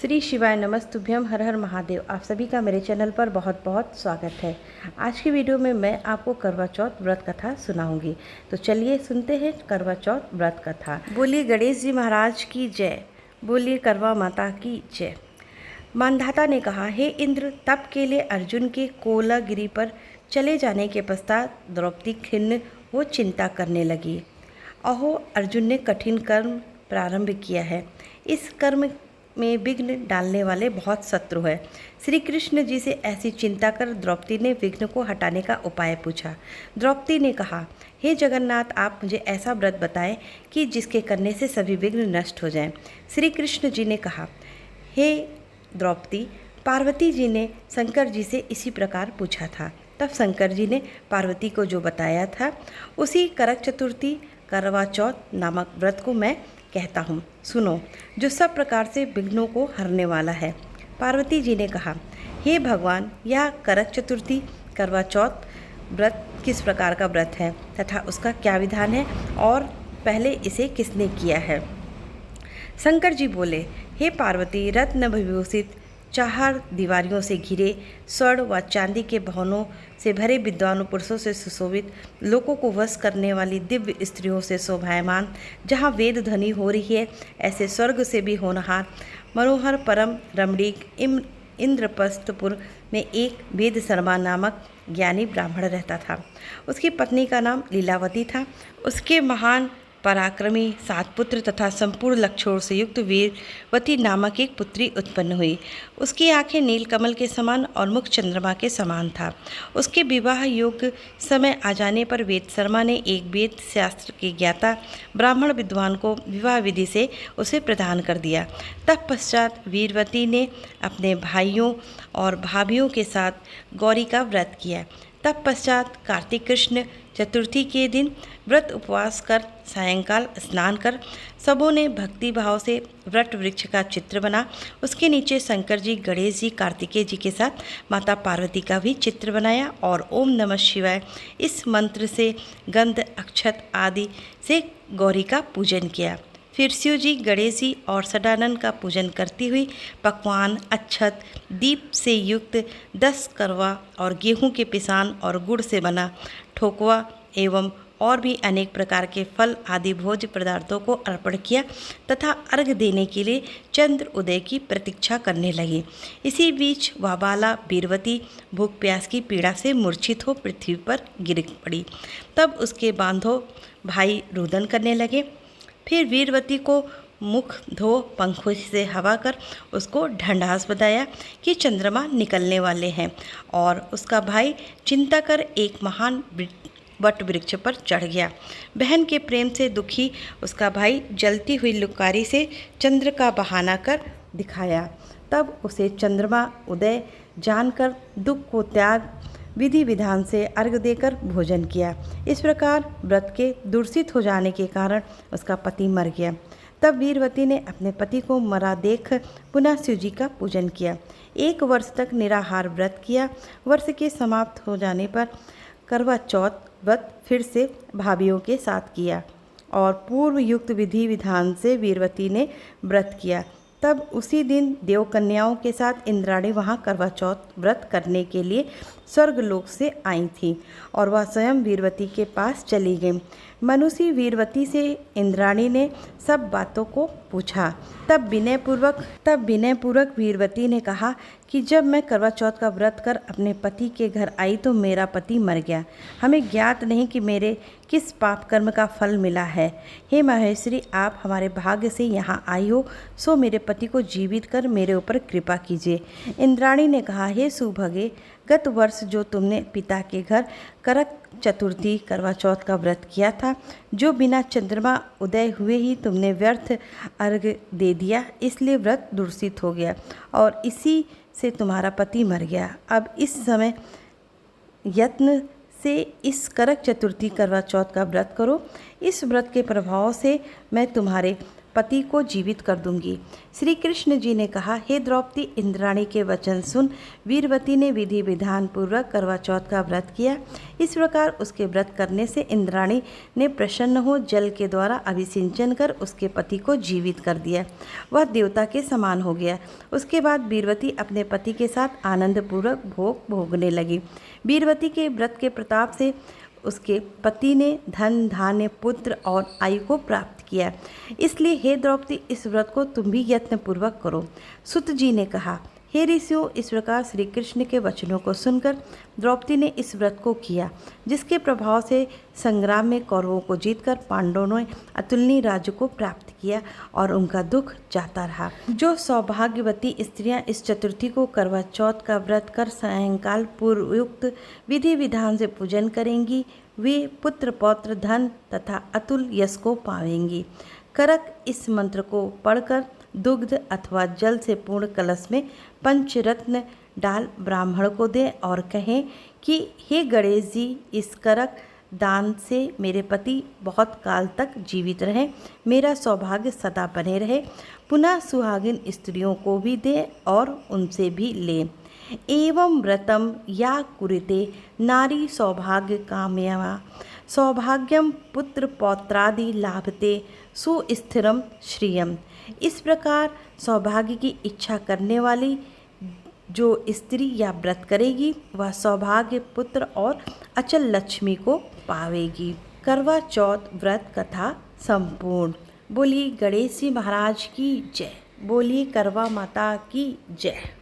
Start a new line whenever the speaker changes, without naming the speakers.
श्री शिवाय नमस्तुभ्यम हर हर महादेव। आप सभी का मेरे चैनल पर बहुत बहुत स्वागत है। आज की वीडियो में मैं आपको करवा चौथ व्रत कथा सुनाऊंगी। तो चलिए सुनते हैं करवा चौथ व्रत कथा। बोलिए गणेश जी महाराज की जय, बोलिए करवा माता की जय। मानधाता ने कहा, हे इंद्र, तप के लिए अर्जुन के कोलागिरी पर चले जाने के पश्चात द्रौपदी खिन्न वो चिंता करने लगी। अहो, अर्जुन ने कठिन कर्म प्रारंभ किया है। इस कर्म में विघ्न डालने वाले बहुत शत्रु है। श्री कृष्ण जी से ऐसी चिंता कर द्रौपदी ने विघ्न को हटाने का उपाय पूछा। द्रौपदी ने कहा, हे जगन्नाथ, आप मुझे ऐसा व्रत बताएं कि जिसके करने से सभी विघ्न नष्ट हो जाएं। श्री कृष्ण जी ने कहा, हे द्रौपदी, पार्वती जी ने शंकर जी से इसी प्रकार पूछा था। तब शंकर जी ने पार्वती को जो बताया था उसी करक चतुर्थी करवा चौथ नामक व्रत को मैं कहता हूँ। सुनो, जो सब प्रकार से विघ्नों को हरने वाला है। पार्वती जी ने कहा, हे भगवान, यह करक चतुर्थी करवा चौथ व्रत किस प्रकार का व्रत है तथा उसका क्या विधान है और पहले इसे किसने किया है। शंकर जी बोले, हे पार्वती, रत्न विभूषित चार दीवारियों से घिरे स्वर्ण व चांदी के भवनों से भरे विद्वान पुरुषों से सुशोभित, लोगों को वश करने वाली दिव्य स्त्रियों से शोभायमान, जहाँ वेद ध्वनि हो रही है, ऐसे स्वर्ग से भी होनहार मनोहर परम रमणीक इंद्रप्रस्थपुर में एक वेद शर्मा नामक ज्ञानी ब्राह्मण रहता था। उसकी पत्नी का नाम लीलावती था। उसके महान पराक्रमी 7 पुत्र तथा संपूर्ण लक्षणों से युक्त वीरवती नामक एक पुत्री उत्पन्न हुई। उसकी आंखें नीलकमल के समान और मुख चंद्रमा के समान था। उसके विवाह योग्य समय आ जाने पर वेद शर्मा ने एक वेद शास्त्र के ज्ञाता ब्राह्मण विद्वान को विवाह विधि से उसे प्रदान कर दिया। तत्पश्चात वीरवती ने अपने भाइयों और भाभियों के साथ गौरी का व्रत किया। तत्पश्चात कार्तिक कृष्ण चतुर्थी के दिन व्रत उपवास कर सायंकाल स्नान कर सबों ने भक्ति भाव से वट वृक्ष का चित्र बना। उसके नीचे शंकर जी, गणेश जी, कार्तिकेय जी के साथ माता पार्वती का भी चित्र बनाया और ओम नमः शिवाय इस मंत्र से गंध अक्षत आदि से गौरी का पूजन किया। फिर शिव जी, गणेश जी और सदानंद का पूजन करती हुई पकवान, अक्षत, दीप से युक्त 10 करवा और गेहूं के पिसान और गुड़ से बना ठोकवा एवं और भी अनेक प्रकार के फल आदि भोज्य पदार्थों को अर्पण किया तथा अर्घ देने के लिए चंद्र उदय की प्रतीक्षा करने लगी। इसी बीच वाबाला वीरवती भूख प्यास की पीड़ा से मूर्छित हो पृथ्वी पर गिर पड़ी। तब उसके बांधो भाई रुदन करने लगे। फिर वीरवती को मुख धो पंखों से हवा कर उसको ढंढास बताया कि चंद्रमा निकलने वाले हैं और उसका भाई चिंता कर एक महान वट वृक्ष पर चढ़ गया। बहन के प्रेम से दुखी उसका भाई जलती हुई लुकारी से चंद्र का बहाना कर दिखाया। तब उसे चंद्रमा उदय जानकर दुख को त्याग विधि विधान से अर्घ देकर भोजन किया। इस प्रकार व्रत के दूषित हो जाने के कारण उसका पति मर गया। तब वीरवती ने अपने पति को मरा देख पुनः शिव जी का पूजन किया। 1 वर्ष तक निराहार व्रत किया। वर्ष के समाप्त हो जाने पर करवा चौथ व्रत फिर से भाभियों के साथ किया और पूर्व युक्त विधि विधान से वीरवती ने व्रत किया। तब उसी दिन देव कन्याओं के साथ इंद्राणी वहाँ करवा चौथ व्रत करने के लिए स्वर्गलोक से आई थी और वह स्वयं वीरवती के पास चली गई। मनुष्य वीरवती से इंद्राणी ने सब बातों को पूछा। तब विनयपूर्वक वीरवती ने कहा कि जब मैं करवा चौथ का व्रत कर अपने पति के घर आई तो मेरा पति मर गया। हमें ज्ञात नहीं कि मेरे किस पाप कर्म का फल मिला है। हे महेश्वरी, आप हमारे भाग्य से यहाँ आई हो, सो मेरे पति को जीवित कर मेरे ऊपर कृपा कीजिए। इंद्राणी ने कहा, हे सुभगे, गत वर्ष जो तुमने पिता के घर करक चतुर्थी करवा चौथ का व्रत किया था, जो बिना चंद्रमा उदय हुए ही तुमने व्यर्थ अर्घ दे दिया, इसलिए व्रत दूषित हो गया और इसी से तुम्हारा पति मर गया। अब इस समय यत्न से इस करक चतुर्थी करवा चौथ का व्रत करो। इस व्रत के प्रभाव से मैं तुम्हारे पति को जीवित कर दूंगी। श्री कृष्ण जी ने कहा, हे द्रौपदी, इंद्राणी के वचन सुन। वीरवती ने विधि विधान पूर्वक करवा चौथ का व्रत किया। इस प्रकार उसके व्रत करने से इंद्राणी ने प्रसन्न हो जल के द्वारा अभिसिंचन कर उसके पति को जीवित कर दिया। वह देवता के समान हो गया। उसके बाद वीरवती अपने पति के साथ आनंदपूर्वक भोग भोगने लगी। वीरवती के व्रत के प्रताप से उसके पति ने धन, धान्य, पुत्र और आयु को प्राप्त किया। इसलिए हे द्रौपदी, इस व्रत को तुम भी यत्नपूर्वक करो। सुत जी ने कहा, हे ऋषियों, इस प्रकार श्री कृष्ण के वचनों को सुनकर द्रौपदी ने इस व्रत को किया, जिसके प्रभाव से संग्राम में कौरवों को जीतकर पांडवों ने अतुलनीय राज्य को प्राप्त किया और उनका दुख जाता रहा। जो सौभाग्यवती स्त्रियां इस चतुर्थी को करवा चौथ का व्रत कर सायंकाल पूर्वयुक्त विधि विधान से पूजन करेंगी, वे पुत्र, पौत्र, धन तथा अतुल यश को पावेंगी। करक इस मंत्र को पढ़कर दुग्ध अथवा जल से पूर्ण कलश में पंचरत्न डाल ब्राह्मण को दें और कहें कि हे गणेश जी, इस करक दान से मेरे पति बहुत काल तक जीवित रहें, मेरा सौभाग्य सदा बने रहे। पुनः सुहागिन स्त्रियों को भी दें और उनसे भी लें। एवं व्रतम या कुरुते नारी सौभाग्य कामया सौभाग्यम पुत्र पौत्रादि लाभते सुस्थिरम श्रियम। इस प्रकार सौभाग्य की इच्छा करने वाली जो स्त्री या व्रत करेगी, वह सौभाग्य, पुत्र और अचल लक्ष्मी को पावेगी। करवा चौथ व्रत कथा संपूर्ण। बोलिए गणेश जी महाराज की जय। बोलिए करवा माता की जय।